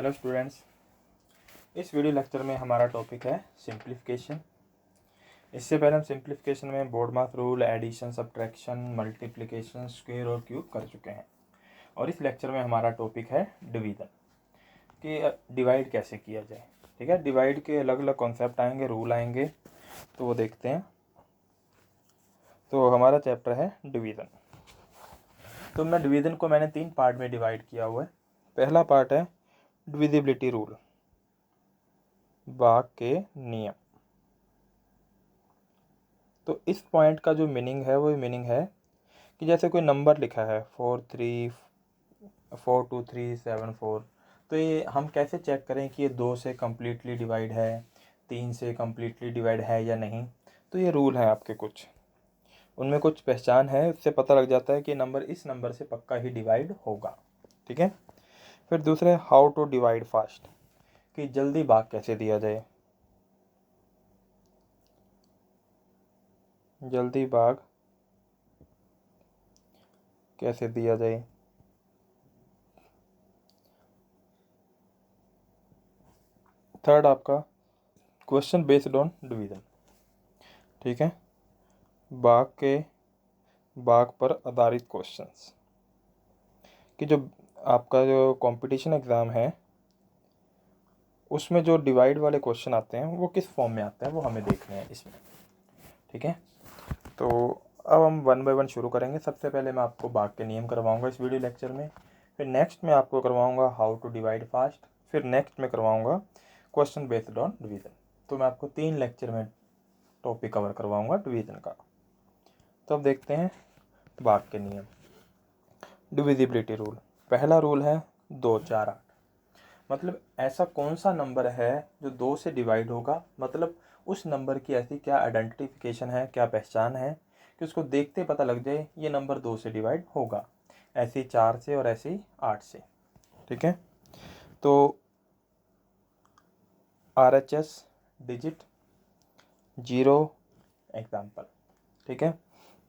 Hello students, इस video lecture में हमारा टॉपिक है सिंप्लीफिकेशन। इससे पहले हम सिंप्लीफिकेशन में BODMAS rule, addition, subtraction, multiplication, square और क्यूब कर चुके हैं। और इस लेक्चर में हमारा टॉपिक है डिवीज़न, कि डिवाइड कैसे किया जाए। ठीक है, डिवाइड के अलग अलग कॉन्सेप्ट आएंगे, रूल आएंगे, तो वो देखते हैं। तो हमारा चैप्टर है डिवीज़न। तो मैं डिवीज़न को मैंने 3 पार्ट में डिवाइड किया हुआ है। पहला पार्ट है डिविजिबिलिटी रूल, भाग के नियम। तो इस पॉइंट का जो मीनिंग है वो मीनिंग है कि जैसे कोई नंबर लिखा है 42374, तो ये हम कैसे चेक करें कि ये 2 से कम्प्लीटली डिवाइड है, 3 से कम्प्लीटली डिवाइड है या नहीं। तो ये रूल है आपके, कुछ उनमें कुछ पहचान है, उससे पता लग जाता है कि नंबर इस नंबर से पक्का ही डिवाइड होगा। ठीक है। फिर दूसरे हाउ टू डिवाइड फास्ट, कि जल्दी भाग कैसे दिया जाए, जल्दी भाग कैसे दिया जाए। थर्ड आपका क्वेश्चन बेस्ड ऑन डिवीज़न। ठीक है, भाग पर आधारित क्वेश्चंस, कि जो आपका जो कंपटीशन एग्ज़ाम है उसमें जो डिवाइड वाले क्वेश्चन आते हैं वो किस फॉर्म में आते हैं वो हमें देखने हैं इसमें। ठीक है, तो अब हम 1 बाय 1 शुरू करेंगे। सबसे पहले मैं आपको भाग के नियम करवाऊंगा इस वीडियो लेक्चर में, फिर नेक्स्ट में आपको करवाऊंगा हाउ टू डिवाइड फास्ट, फिर नेक्स्ट में करवाऊंगा क्वेश्चन बेस्ड ऑन डिवीज़न। तो मैं आपको 3 लेक्चर में टॉपिक कवर करवाऊंगा डिवीज़न का। तो अब देखते हैं भाग के नियम। डिविजिबिलिटी रूल, पहला रूल है 2, 4, 8। मतलब ऐसा कौन सा नंबर है जो 2 से डिवाइड होगा, मतलब उस नंबर की ऐसी क्या आइडेंटिफिकेशन है, क्या पहचान है कि उसको देखते पता लग जाए ये नंबर 2 से डिवाइड होगा, ऐसी 4 से और ऐसी 8 से। ठीक है, तो RHS डिजिट 0 एग्जाम्पल। ठीक है,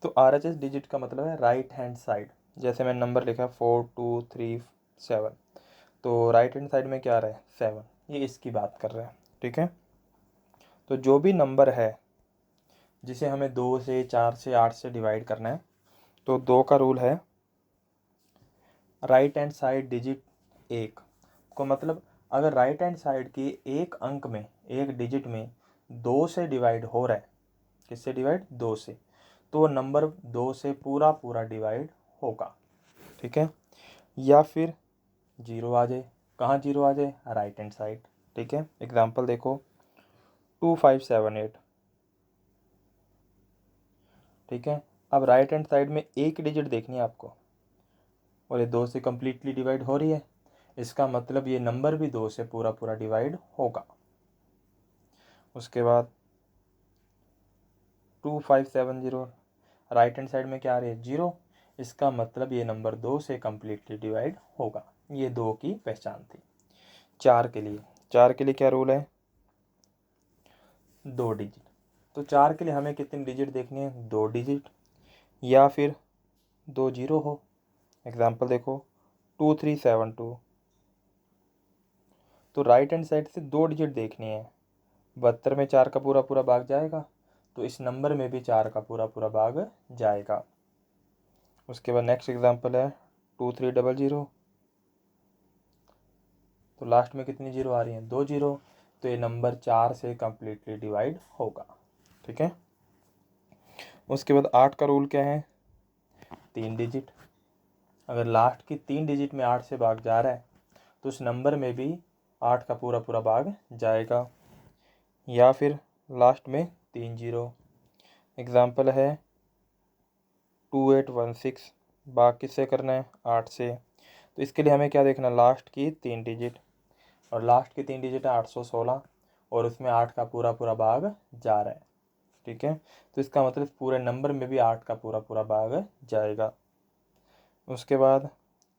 तो RHS डिजिट का मतलब है राइट हैंड साइड। जैसे मैंने नंबर लिखा 4237, तो राइट हैंड साइड में क्या आ रहा है 7, ये इसकी बात कर रहे हैं। ठीक है, तो जो भी नंबर है जिसे हमें 2 से 4 से 8 से डिवाइड करना है, तो 2 का रूल है राइट हैंड साइड डिजिट 1 को, मतलब अगर राइट हैंड साइड की एक अंक में, एक डिजिट में 2 से डिवाइड हो रहा है, किससे डिवाइड 2 से, तो वो नंबर 2 से पूरा पूरा डिवाइड होगा। ठीक है, या फिर 0 आ जाए, कहाँ 0 आ जाए, राइट हैंड साइड। ठीक है, एग्जांपल देखो 2578। ठीक है, अब राइट हैंड साइड में एक डिजिट देखनी है आपको और ये 2 से कम्प्लीटली डिवाइड हो रही है, इसका मतलब ये नंबर भी 2 से पूरा पूरा डिवाइड होगा। उसके बाद 2570, राइट हैंड साइड में क्या आ रही है 0, इसका मतलब ये नंबर 2 से कम्प्लीटली डिवाइड होगा। ये 2 की पहचान थी। 4 के लिए, 4 के लिए क्या रूल है 2 डिजिट। तो 4 के लिए हमें कितनी डिजिट देखनी है 2 डिजिट, या फिर 2 जीरो हो। एग्जाम्पल देखो 2372, तो राइट हैंड साइड से 2 डिजिट देखनी है। 72 में 4 का पूरा पूरा भाग जाएगा, तो इस नंबर में भी 4 का पूरा पूरा भाग जाएगा। उसके बाद नेक्स्ट एग्जांपल है 2300, तो लास्ट में कितनी जीरो आ रही हैं 2 जीरो, तो ये नंबर 4 से कम्प्लीटली डिवाइड होगा। ठीक है, उसके बाद 8 का रूल क्या है 3 डिजिट। अगर लास्ट की 3 डिजिट में 8 से भाग जा रहा है, तो उस नंबर में भी 8 का पूरा पूरा भाग जाएगा। या फिर लास्ट में 3 जीरो। एग्जाम्पल है 2816, भाग किससे करना है 8 से, तो इसके लिए हमें क्या देखना, लास्ट की 3 डिजिट, और लास्ट की 3 डिजिट है 816, और उसमें 8 का पूरा पूरा भाग जा रहा है। ठीक है, तो इसका मतलब पूरे नंबर में भी 8 का पूरा पूरा भाग जाएगा। उसके बाद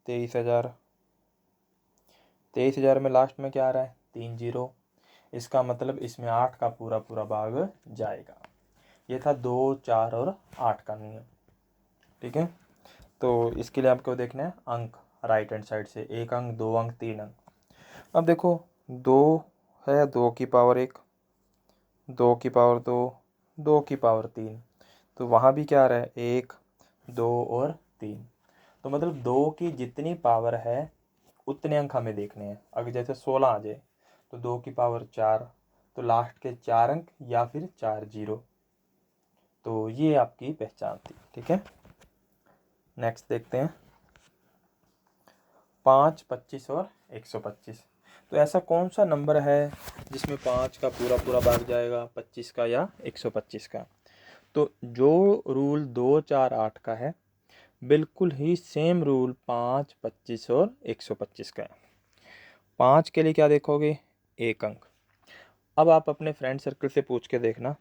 23,000, 23,000 में लास्ट में क्या आ रहा है 3 जीरो, इसका मतलब इसमें 8 का पूरा पूरा भाग जाएगा। ये था 2, 4 और 8 का नियम। ठीक है, तो इसके लिए आपको देखना है अंक राइट हैंड साइड से, 1 अंक, 2 अंक, 3 अंक। अब देखो 2 है, 2 की पावर 1, 2 की पावर 2, 2 की पावर 3, तो वहाँ भी क्या आ रहा है 1, 2 और 3। तो मतलब 2 की जितनी पावर है उतने अंक हमें देखने हैं। अगर जैसे 16 आ जाए तो 2 की पावर 4, तो लास्ट के 4 अंक या फिर 4 जीरो। तो ये आपकी पहचान थी, ठीक है। नेक्स्ट देखते हैं 5, 25 और 125। तो ऐसा कौन सा नंबर है जिसमें 5 का पूरा पूरा भाग जाएगा, 25 का या 125 का। तो जो रूल 2, 4, 8 का है बिल्कुल ही सेम रूल 5, 25 और 125 का है। 5 के लिए क्या देखोगे, 1 अंक। अब आप अपने फ्रेंड सर्कल से पूछ के देखना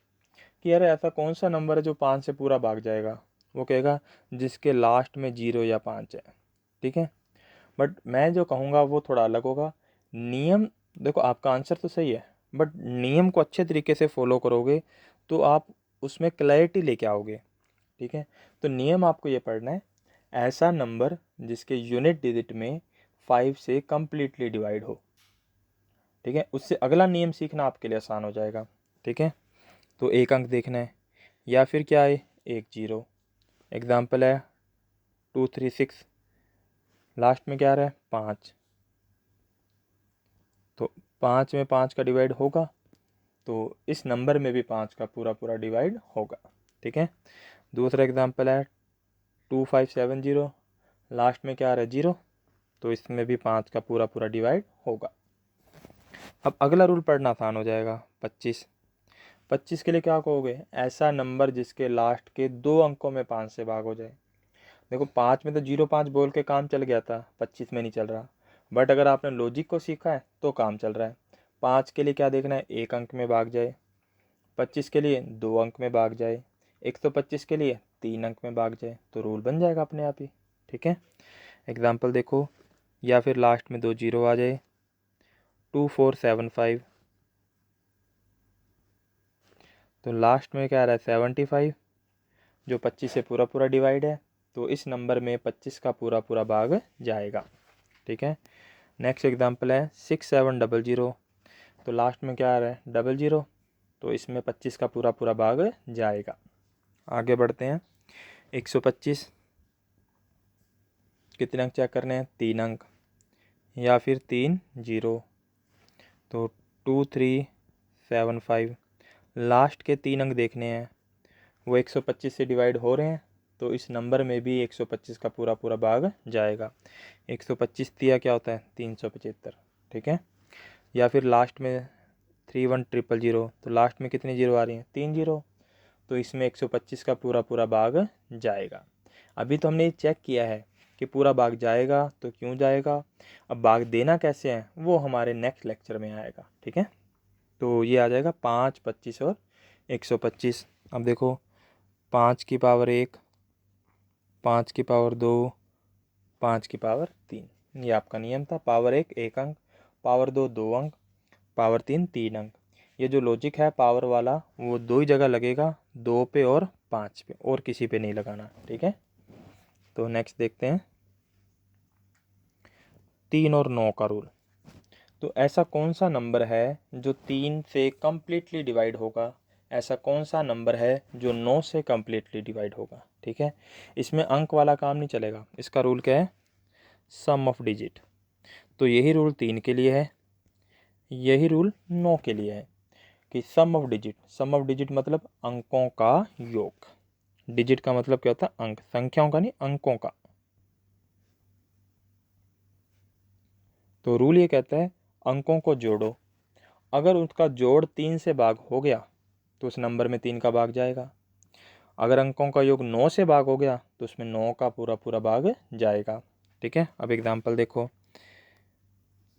कि यार ऐसा कौन सा नंबर है जो 5 से पूरा भाग जाएगा। वो कहेगा जिसके लास्ट में 0 या 5 है, ठीक है। बट मैं जो कहूँगा वो थोड़ा अलग होगा। नियम देखो, आपका आंसर तो सही है, बट नियम को अच्छे तरीके से फॉलो करोगे तो आप उसमें क्लैरिटी लेके आओगे, ठीक है। तो नियम आपको ये पढ़ना है, ऐसा नंबर जिसके यूनिट डिजिट में 5 से कम्प्लीटली डिवाइड हो, ठीक है। उससे अगला नियम सीखना आपके लिए आसान हो जाएगा, ठीक है। तो 1 अंक देखना है या फिर क्या है 1 जीरो। एग्जाम्पल है 236, लास्ट में क्या आ रहा है 5, तो 5 में 5 का डिवाइड होगा तो इस नंबर में भी 5 का पूरा पूरा डिवाइड होगा, ठीक है। दूसरा एग्जाम्पल है 2570, लास्ट में क्या आ रहा है 0, तो इसमें भी 5 का पूरा पूरा डिवाइड होगा। अब अगला रूल पढ़ना आसान हो जाएगा 25। 25 के लिए क्या कहोगे, ऐसा नंबर जिसके लास्ट के 2 अंकों में 5 से भाग हो जाए। देखो 5 में तो 05 बोल के काम चल गया था, 25 में नहीं चल रहा। बट अगर आपने लॉजिक को सीखा है तो काम चल रहा है। 5 के लिए क्या देखना है, 1 अंक में भाग जाए। 25 के लिए 2 अंक में भाग जाए। 125 के लिए 3 अंक में भाग जाए, तो रूल बन जाएगा अपने आप ही, ठीक है। एग्जाम्पल देखो, या फिर लास्ट में 2 जीरो आ जाए 2475, तो लास्ट में क्या आ रहा है 75, जो 25 से पूरा पूरा डिवाइड है, तो इस नंबर में 25 का पूरा पूरा भाग जाएगा, ठीक है। नेक्स्ट एग्जांपल है 6700, तो लास्ट में क्या आ रहा है 00, तो इसमें 25 का पूरा पूरा भाग जाएगा। आगे बढ़ते हैं 125, कितने अंक चेक करने हैं, 3 अंक या फिर 3 जीरो, तो 2375, लास्ट के 3 अंक देखने हैं, वो 125 से डिवाइड हो रहे हैं, तो इस नंबर में भी 125 का पूरा पूरा भाग जाएगा। 125 दिया क्या होता है 375, ठीक है। या फिर लास्ट में 31000, तो लास्ट में कितनी जीरो आ रही हैं 3 जीरो, तो इसमें 125 का पूरा पूरा भाग जाएगा। अभी तो हमने ये चेक किया है कि पूरा भाग जाएगा, तो क्यों जाएगा। अब भाग देना कैसे है वो हमारे नेक्स्ट लेक्चर में आएगा, ठीक है। तो ये आ जाएगा 5, 25 और 125। अब देखो 5 की पावर 1, 5 की पावर 2, 5 की पावर 3, ये आपका नियम था। पावर 1 1 अंक, पावर 2 2 अंक, पावर 3 3 अंक। ये जो लॉजिक है पावर वाला वो 2 ही जगह लगेगा, 2 पे और 5 पे, और किसी पे नहीं लगाना, ठीक है। तो नेक्स्ट देखते हैं 3 और 9 का रूल। तो ऐसा कौन सा नंबर है जो 3 से कम्प्लीटली डिवाइड होगा, ऐसा कौन सा नंबर है जो 9 से कम्प्लीटली डिवाइड होगा, ठीक है। इसमें अंक वाला काम नहीं चलेगा, इसका रूल क्या है, सम ऑफ डिजिट। तो यही रूल 3 के लिए है, यही रूल 9 के लिए है कि sum of digit, sum of digit मतलब अंकों का योग। डिजिट का मतलब क्या होता है, अंक, संख्याओं का नहीं, अंकों का। तो रूल ये कहता है अंकों को जोड़ो, अगर उसका जोड़ 3 से भाग हो गया तो उस नंबर में 3 का भाग जाएगा। अगर अंकों का योग 9 से भाग हो गया तो उसमें 9 का पूरा पूरा भाग जाएगा, ठीक है। अब एग्जांपल देखो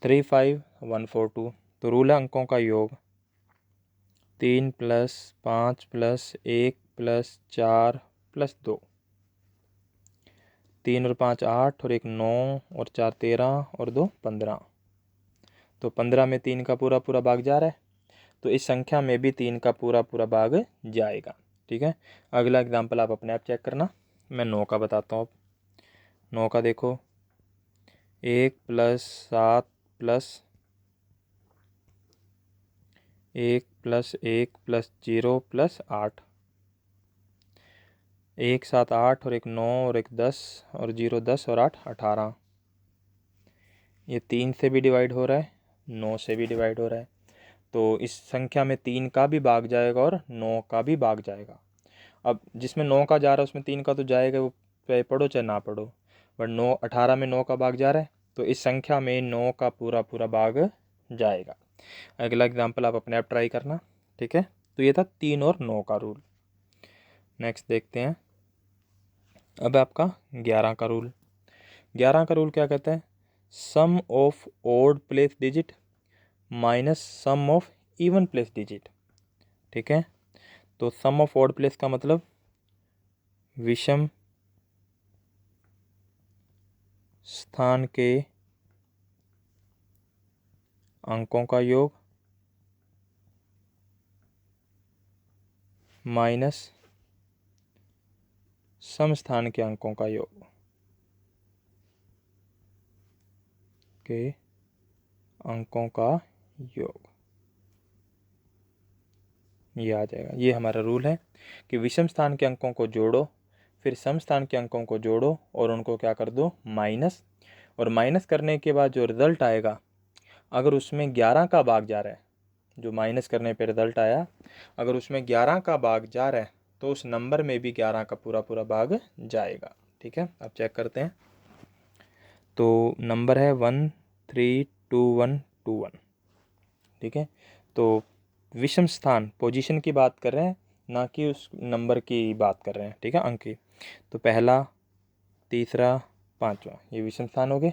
35142, तो रूल है अंकों का योग, 3 प्लस 5 प्लस 1 प्लस 4 प्लस 2, 3 और 5 8 और 1 9 और 4 13 और 2 15, तो 15 में 3 का पूरा पूरा भाग जा रहा है, तो इस संख्या में भी 3 का पूरा पूरा भाग जाएगा, ठीक है। अगला एग्जांपल आप अपने आप चेक करना, मैं 9 का बताता हूँ। 9 का देखो 1 प्लस 7 प्लस 1+1+0+8, 1 7 8 और 1 9 और 1 10 और 0 10 और 8 18। ये 3 से भी डिवाइड हो रहा है, 9 से भी डिवाइड हो रहा है। तो इस संख्या में 3 का भी भाग जाएगा और 9 का भी भाग जाएगा। अब जिसमें 9 का जा रहा है उसमें 3 का तो जाएगा, वो चाहे पढ़ो चाहे ना पढ़ो, बट 9 18 में 9 का भाग जा रहा है, तो इस संख्या में 9 का पूरा पूरा भाग जाएगा। अगला एग्जाम्पल आप अपने आप ट्राई करना, ठीक है। तो ये था 3 और 9 का रूल। नेक्स्ट देखते हैं अब आपका 11 का रूल। 11 का रूल क्या कहता है? Sum of odd place digit minus sum of even place digit, ठीक है। तो सम ऑफ ओड प्लेस का मतलब विषम स्थान के अंकों का योग माइनस सम स्थान के अंकों का योग ये आ जाएगा। ये हमारा रूल है कि विषम स्थान के अंकों को जोड़ो, फिर सम स्थान के अंकों को जोड़ो और उनको क्या कर दो, माइनस। और माइनस करने के बाद जो रिजल्ट आएगा, अगर उसमें 11 का भाग जा रहा है, जो माइनस करने पे रिजल्ट आया, अगर उसमें 11 का भाग जा रहा है तो उस नंबर में भी 11 का पूरा पूरा भाग जाएगा, ठीक है। अब चेक करते हैं। तो नंबर है 132121, ठीक है। तो विषम स्थान पोजीशन की बात कर रहे हैं, ना कि उस नंबर की बात कर रहे हैं, ठीक है, अंक की। तो पहला, तीसरा, पांचवा, ये विषम स्थान हो गए।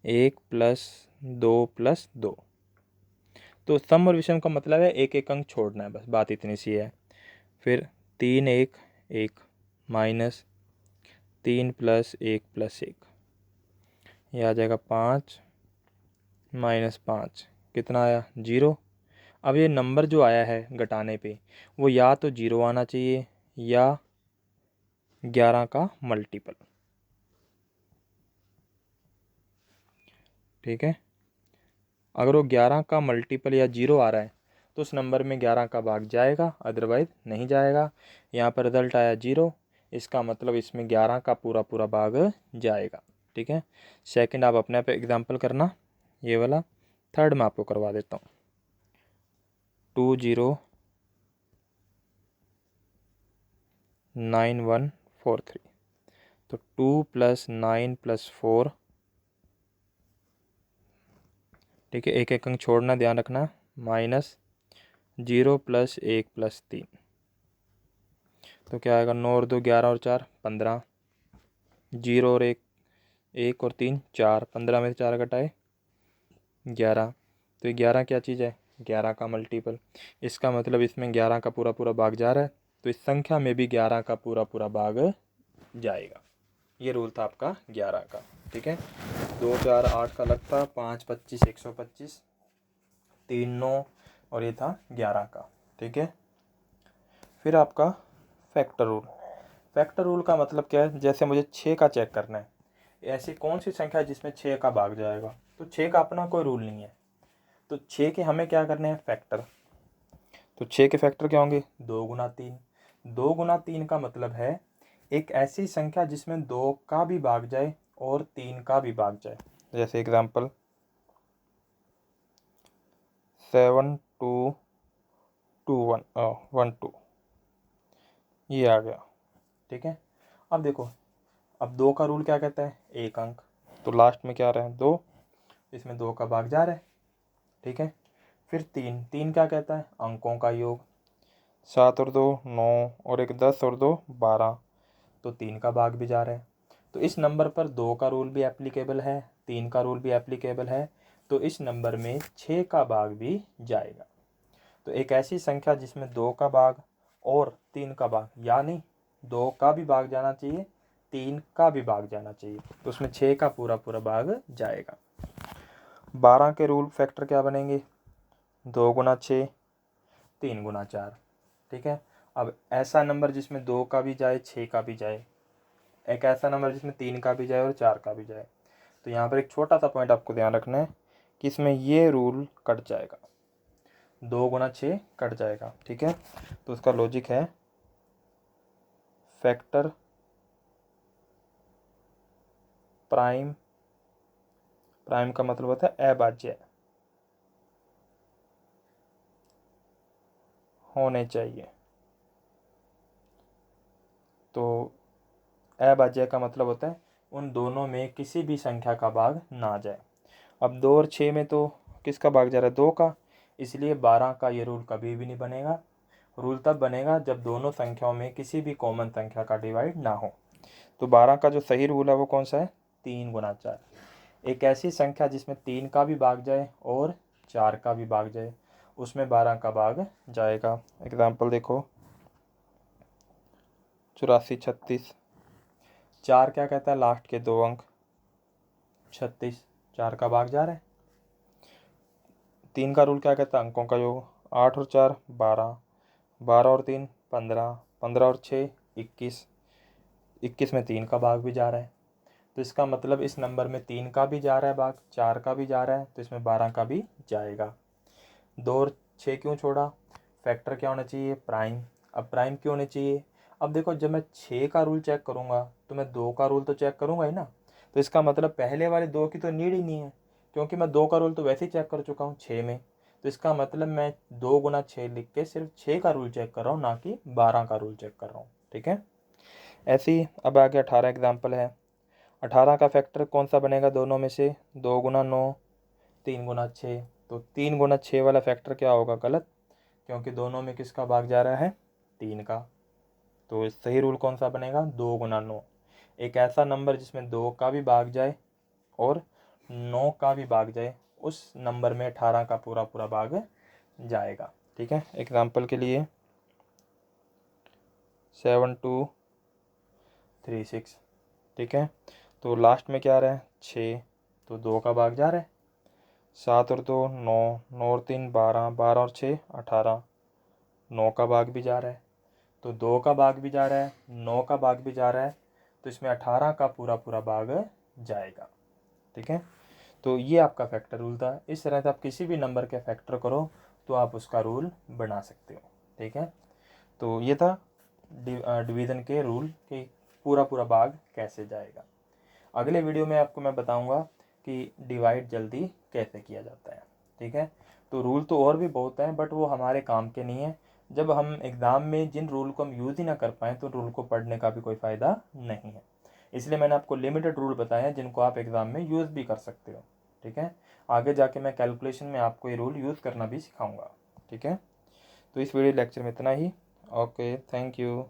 1+2+2। तो सम और विषम का मतलब है एक एक अंक छोड़ना है, बस बात इतनी सी है। फिर 3 1 1 माइनस 3+1+1, ये आ जाएगा 5 -5, कितना आया, 0। अब ये नंबर जो आया है घटाने पे, वो या तो 0 आना चाहिए या 11 का मल्टीपल, ठीक है। अगर वो 11 का मल्टीपल या 0 आ रहा है तो उस नंबर में 11 का भाग जाएगा, अदरवाइज नहीं जाएगा। यहाँ पर रिजल्ट आया 0, इसका मतलब इसमें 11 का पूरा पूरा भाग जाएगा, ठीक है। सेकंड आप अपने आप एग्जांपल करना, ये वाला। थर्ड मैं आपको करवा देता हूँ। 209143। तो 2 + 9 + 4, ठीक है, एक एक अंक छोड़ना, ध्यान रखना, माइनस 0 + 1 + 3। तो क्या आएगा, 9 और 2 11 और 4 15, 0 और 1 1 और 3 4, 15 में से 4 घटाए 11। तो ये 11 क्या चीज़ है, 11 का मल्टीपल। इसका मतलब इसमें 11 का पूरा पूरा भाग जा रहा है, तो इस संख्या में भी 11 का पूरा पूरा भाग जाएगा। ये रूल था आपका 11 का, ठीक है। 2 4 8 का लगता, 5 25 125, 3 9 और ये था 11 का, ठीक है। फिर आपका फैक्टर रूल। फैक्टर रूल का मतलब क्या है, जैसे मुझे 6 का चेक करना है, ऐसी कौन सी संख्या है जिसमें 6 का भाग जाएगा। तो 6 का अपना कोई रूल नहीं है, तो 6 के हमें क्या करने हैं, फैक्टर। तो 6 के फैक्टर क्या होंगे, 2 गुना 3। 2 गुना 3 का मतलब है एक ऐसी संख्या जिसमें 2 का भी भाग जाए और 3 का भी भाग जाए। जैसे एग्जांपल 722112, ये आ गया, ठीक है। अब देखो, अब 2 का रूल क्या कहता है, एक अंक। तो लास्ट में क्या आ रहा है, 2, इसमें 2 का भाग जा रहा है, ठीक है। फिर 3, 3 क्या कहता है, अंकों का योग। 7 और 2 9 और 1 10 और 2 12, तो 3 का भाग भी जा रहा है। तो इस नंबर पर 2 का रूल भी एप्लीकेबल है, 3 का रूल भी एप्लीकेबल है, तो इस नंबर में 6 का भाग भी जाएगा। तो एक ऐसी संख्या जिसमें 2 का भाग और 3 का भाग, यानी 2 का भी भाग जाना चाहिए, 3 का भी भाग जाना चाहिए, तो उसमें 6 का पूरा पूरा भाग जाएगा। 12 के रूल फैक्टर क्या बनेंगे, 2 गुना 6 3 गुना 4, ठीक है। अब ऐसा नंबर जिसमें 2 का भी जाए 6 का भी जाए, एक ऐसा नंबर जिसमें 3 का भी जाए और 4 का भी जाए। तो यहाँ पर एक छोटा सा पॉइंट आपको ध्यान रखना है कि इसमें ये रूल कट जाएगा। 2 गुना 6 कट जाएगा। ठीक है, तो उसका लॉजिक है फैक्टर प्राइम, प्राइम का मतलब होता है अभाज्य होने चाहिए। तो अभाज्य का मतलब होता है उन दोनों में किसी भी संख्या का भाग ना जाए। अब 2 और 6 में तो किसका भाग जा रहा है, 2 का, इसलिए 12 का ये रूल कभी भी नहीं बनेगा। रूल तब बनेगा जब दोनों संख्याओं में किसी भी कॉमन संख्या का डिवाइड ना हो। तो 12 का जो सही रूल है वो कौन सा है, 3 गुना 4। एक ऐसी संख्या जिसमें 3 का भी भाग जाए और 4 का भी भाग जाए, उसमें 12 का भाग जाएगा। एग्जाम्पल देखो, 84 36, 4 क्या कहता है, लास्ट के 2 अंक, 36, 4 का भाग जा रहा है। 3 का रूल क्या कहता है, अंकों का योग, 8 और 4 12, 12 और 3 15, 15 और 6 21, 21 में 3 का भाग भी जा रहा है। तो इसका मतलब इस नंबर में 3 का भी जा रहा है भाग, 4 का भी जा रहा है, तो इसमें 12 का भी जाएगा। 2 और 6 क्यों छोड़ा, फैक्टर क्या होना चाहिए, प्राइम। अब प्राइम क्यों होनी चाहिए, अब देखो जब मैं 6 का रूल चेक करूँगा तो मैं 2 का रूल तो चेक करूँगा ही ना। तो इसका मतलब पहले वाले 2 की तो नीड ही नहीं है, क्योंकि मैं 2 का रूल तो वैसे ही चेक कर चुका हूँ 6 में। तो इसका मतलब मैं 2 गुना 6 लिख के सिर्फ 6 का रूल चेक कर रहा हूँ, ना कि 12 का रूल चेक कर रहा हूँ। ठीक है, ऐसे ही अब आगे 18 एग्जाम्पल है। 18 का फैक्टर कौन सा बनेगा दोनों में से, 2 गुना 9, 3 गुना 6। तो 3 गुना 6 वाला फैक्टर क्या होगा, गलत, क्योंकि दोनों में किसका भाग जा रहा है, 3 का। तो सही रूल कौन सा बनेगा, 2 गुना 9। एक ऐसा नंबर जिसमें 2 का भी भाग जाए और 9 का भी भाग जाए, उस नंबर में 18 का पूरा पूरा भाग जाएगा। ठीक है, एग्जाम्पल के लिए 7236। ठीक है, तो लास्ट में क्या आ रहा है, 6, तो 2 का भाग जा रहा है। 7 और 2 9, 9 और 3 12, 12 और 6 18, 9 का भाग भी जा रहा है। तो 2 का भाग भी जा रहा है, 9 का भाग भी जा रहा है, तो इसमें 18 का पूरा पूरा भाग जाएगा। ठीक है, तो ये आपका फैक्टर रूल था। इस तरह से आप किसी भी नंबर के फैक्टर करो तो आप उसका रूल बना सकते हो। ठीक है, तो ये था डिवीज़न के रूल कि पूरा पूरा भाग कैसे जाएगा। अगले वीडियो में आपको मैं बताऊंगा कि डिवाइड जल्दी कैसे किया जाता है। ठीक है, तो रूल तो और भी बहुत हैं, बट वो हमारे काम के नहीं है। जब हम एग्ज़ाम में जिन रूल को हम यूज़ ही ना कर पाएँ तो रूल को पढ़ने का भी कोई फ़ायदा नहीं है। इसलिए मैंने आपको लिमिटेड रूल बताए हैं जिनको आप एग्ज़ाम में यूज़ भी कर सकते हो। ठीक है, आगे जाके मैं कैलकुलेशन में आपको ये रूल यूज़ करना भी सिखाऊंगा। ठीक है, तो इस वीडियो लेक्चर में इतना ही। Okay, thank you.